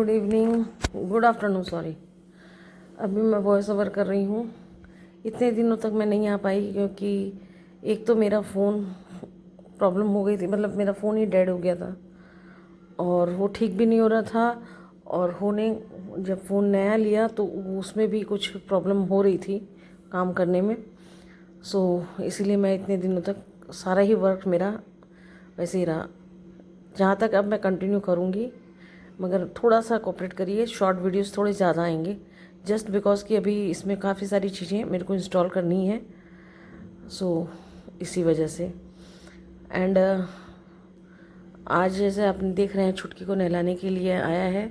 Good evening, good afternoon sorry. अभी मैं voice over कर रही हूँ। इतने दिनों तक मैं नहीं आ पाई क्योंकि एक तो मेरा फ़ोन प्रॉब्लम हो गई थी, मतलब मेरा फ़ोन ही डेड हो गया था और वो ठीक भी नहीं हो रहा था। और जब फ़ोन नया लिया तो उसमें भी कुछ प्रॉब्लम हो रही थी काम करने में। इसीलिए मैं इतने दिनों तक सारा ही वर्क मेरा वैसे ही रहा। जहाँ तक अब मैं कंटिन्यू करूँगी, मगर थोड़ा सा कोऑपरेट करिए। शॉर्ट वीडियोस थोड़े ज़्यादा आएंगे जस्ट बिकॉज कि अभी इसमें काफ़ी सारी चीज़ें मेरे को इंस्टॉल करनी है। इसी वजह से एंड आज जैसे आप देख रहे हैं छुटकी को नहलाने के लिए आया है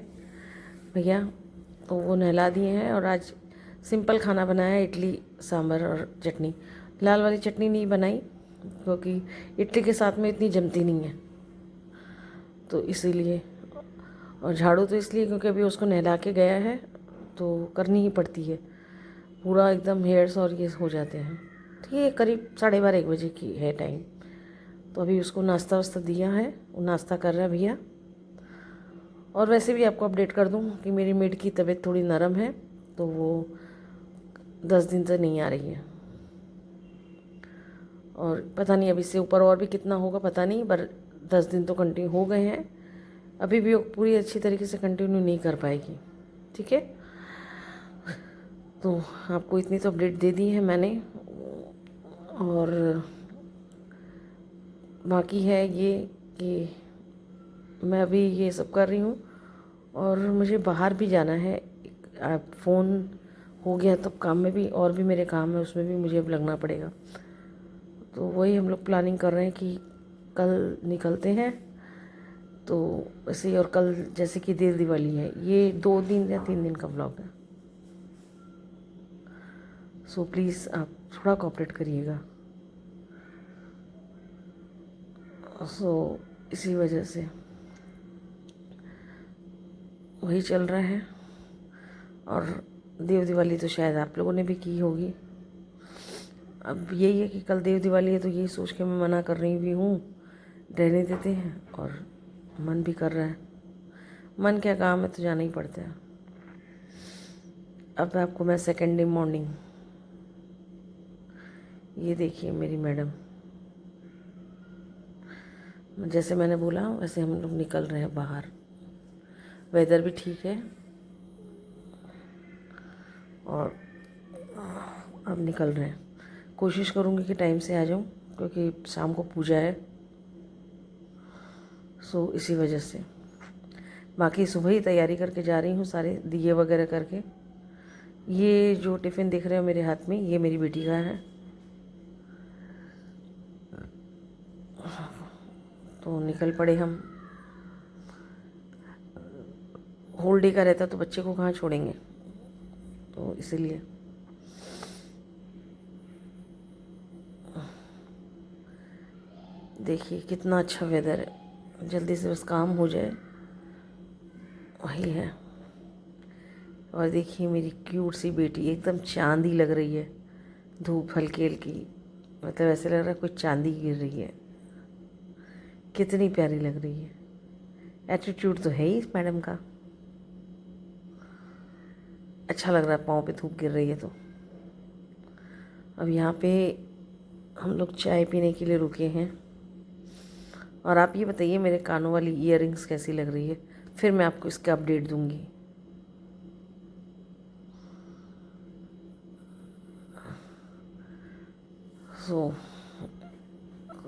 भैया, तो वो नहला दिए हैं। और आज सिंपल खाना बनाया है, इडली सांभर और चटनी। लाल वाली चटनी नहीं बनाई क्योंकि इडली के साथ में इतनी जमती नहीं है, तो इसीलिए। और झाड़ू तो इसलिए क्योंकि अभी उसको नहला के गया है तो करनी ही पड़ती है। पूरा एकदम हेयर्स और ये हो जाते हैं। ठीक है, करीब 12:30-1 बजे की है टाइम। तो अभी उसको नाश्ता वास्ता दिया है, वो नाश्ता कर रहा है भैया। और वैसे भी आपको अपडेट कर दूं कि मेरी मेड की तबीयत थोड़ी नरम है, तो वो 10 दिन से नहीं आ रही है। और पता नहीं अभी से ऊपर और भी कितना होगा पता नहीं, पर 10 दिन तो कंटिन्यू हो गए हैं। अभी भी वो पूरी अच्छी तरीके से कंटिन्यू नहीं कर पाएगी। ठीक है, तो आपको इतनी तो अपडेट दे दी है मैंने। और बाकी है ये कि मैं अभी ये सब कर रही हूँ और मुझे बाहर भी जाना है। फ़ोन हो गया तब काम में भी और भी मेरे काम है, उसमें भी मुझे अब लगना पड़ेगा। तो वही हम लोग प्लानिंग कर रहे हैं कि कल निकलते हैं। तो वैसे ही, और कल जैसे कि देव दिवाली है, ये 2 दिन या 3 दिन का व्लॉग है। प्लीज़ आप थोड़ा कोऑपरेट करिएगा। इसी वजह से वही चल रहा है। और देव दिवाली तो शायद आप लोगों ने भी की होगी। अब यही है कि कल देव दिवाली है, तो यही सोच के मैं मना कर रही भी हूँ, रहने देते हैं। और मन भी कर रहा है, मन क्या काम है तो जाना ही पड़ता है। अब आपको मैं सेकेंड डे मॉर्निंग, ये देखिए मेरी मैडम, जैसे मैंने बोला वैसे हम लोग निकल रहे हैं बाहर। वेदर भी ठीक है और अब निकल रहे हैं। कोशिश करूँगी कि टाइम से आ जाऊँ क्योंकि शाम को पूजा है। इसी वजह से बाकी सुबह ही तैयारी करके जा रही हूँ, सारे दिए वगैरह करके। ये जो टिफ़िन दिख रहे हो मेरे हाथ में, ये मेरी बेटी का है। तो निकल पड़े हम। होल डे का रहता तो बच्चे को कहाँ छोड़ेंगे, तो इसीलिए। देखिए कितना अच्छा वेदर है, जल्दी से बस काम हो जाए वही है। और देखिए मेरी क्यूट सी बेटी एकदम चांदी लग रही है, धूप हल्की हल्की, मतलब ऐसे लग रहा है कोई चांदी गिर रही है। कितनी प्यारी लग रही है। एटीट्यूड तो है ही इस मैडम का। अच्छा लग रहा है, पाँव पे धूप गिर रही है तो। अब यहाँ पे हम लोग चाय पीने के लिए रुके हैं। और आप ये बताइए मेरे कानों वाली ईयररिंग्स कैसी लग रही है, फिर मैं आपको इसका अपडेट दूंगी।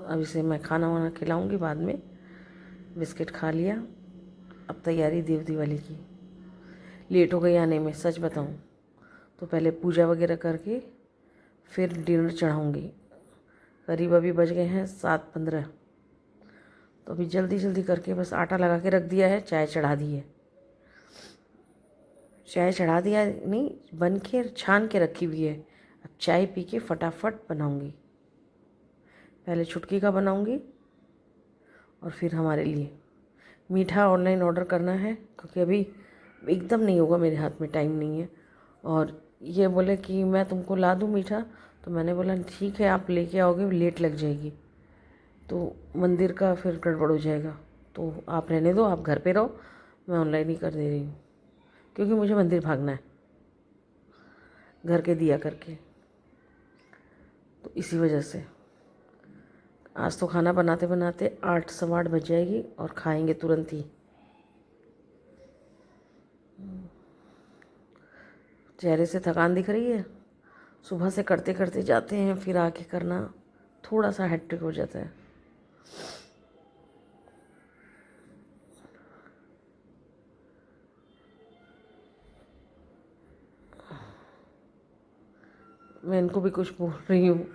अब इसे मैं खाना वाना खिलाऊंगी बाद में। बिस्किट खा लिया। अब तैयारी देव दिवाली की। लेट हो गई आने में, सच बताऊं तो पहले पूजा वगैरह करके फिर डिनर चढ़ाऊंगी। करीब अभी बज गए हैं 7:15। तो अभी जल्दी जल्दी करके बस आटा लगा के रख दिया है, चाय चढ़ा दी है। चाय चढ़ा दिया नहीं, बन के छान के रखी हुई है। अब चाय पी के फटाफट बनाऊंगी। पहले छुटकी का बनाऊंगी और फिर हमारे लिए मीठा ऑनलाइन ऑर्डर करना है क्योंकि अभी एकदम नहीं होगा, मेरे हाथ में टाइम नहीं है। और ये बोले कि मैं तुमको ला दूँ मीठा, तो मैंने बोला ठीक है, आप लेके आओगे, लेट लग जाएगी तो मंदिर का फिर गड़बड़ हो जाएगा, तो आप रहने दो, आप घर पे रहो, मैं ऑनलाइन ही कर दे रही हूँ, क्योंकि मुझे मंदिर भागना है घर के दिया करके। तो इसी वजह से आज तो खाना बनाते बनाते 8 सवा 8 बज जाएगी और खाएंगे तुरंत ही। चेहरे से थकान दिख रही है, सुबह से करते करते जाते हैं, फिर आके करना थोड़ा सा हेक्टिक हो जाता है। मैं इनको भी कुछ बोल रही हूँ।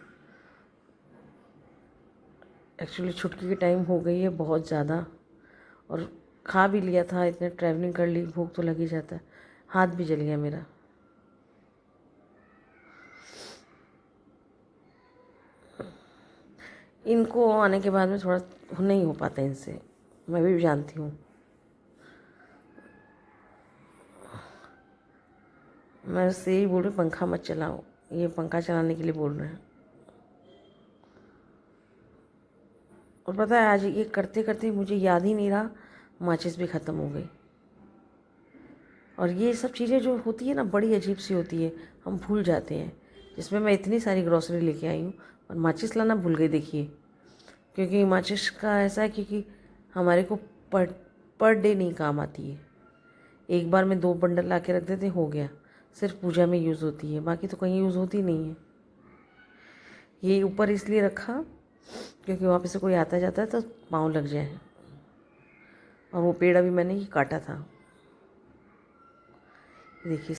एक्चुअली छुट्टी की टाइम हो गई है बहुत ज़्यादा, और खा भी लिया था, इतने ट्रैवलिंग कर ली, भूख तो लग ही जाता है। हाथ भी जल गया मेरा। इनको आने के बाद में थोड़ा नहीं हो पाता इनसे, मैं भी जानती हूँ। मैं उससे यही बोल रही हूँ, पंखा मत चलाओ, ये पंखा चलाने के लिए बोल रहे हैं। और पता है आज ये करते करते मुझे याद ही नहीं रहा, माचिस भी ख़त्म हो गई। और ये सब चीज़ें जो होती है ना, बड़ी अजीब सी होती है, हम भूल जाते हैं। जिसमें मैं इतनी सारी ग्रॉसरी लेके आई हूँ और माचिस लाना भूल गई, देखिए। क्योंकि माचिस का ऐसा है, क्योंकि हमारे को पर डे नहीं काम आती है। एक बार में 2 बंडल ला के रख देते, हो गया। सिर्फ पूजा में यूज़ होती है, बाकी तो कहीं यूज़ होती नहीं है। ये ऊपर इसलिए रखा क्योंकि वहाँ पे से कोई आता जाता है तो पाँव लग जाए। और वो पेड़ अभी मैंने ही काटा था, देखिए।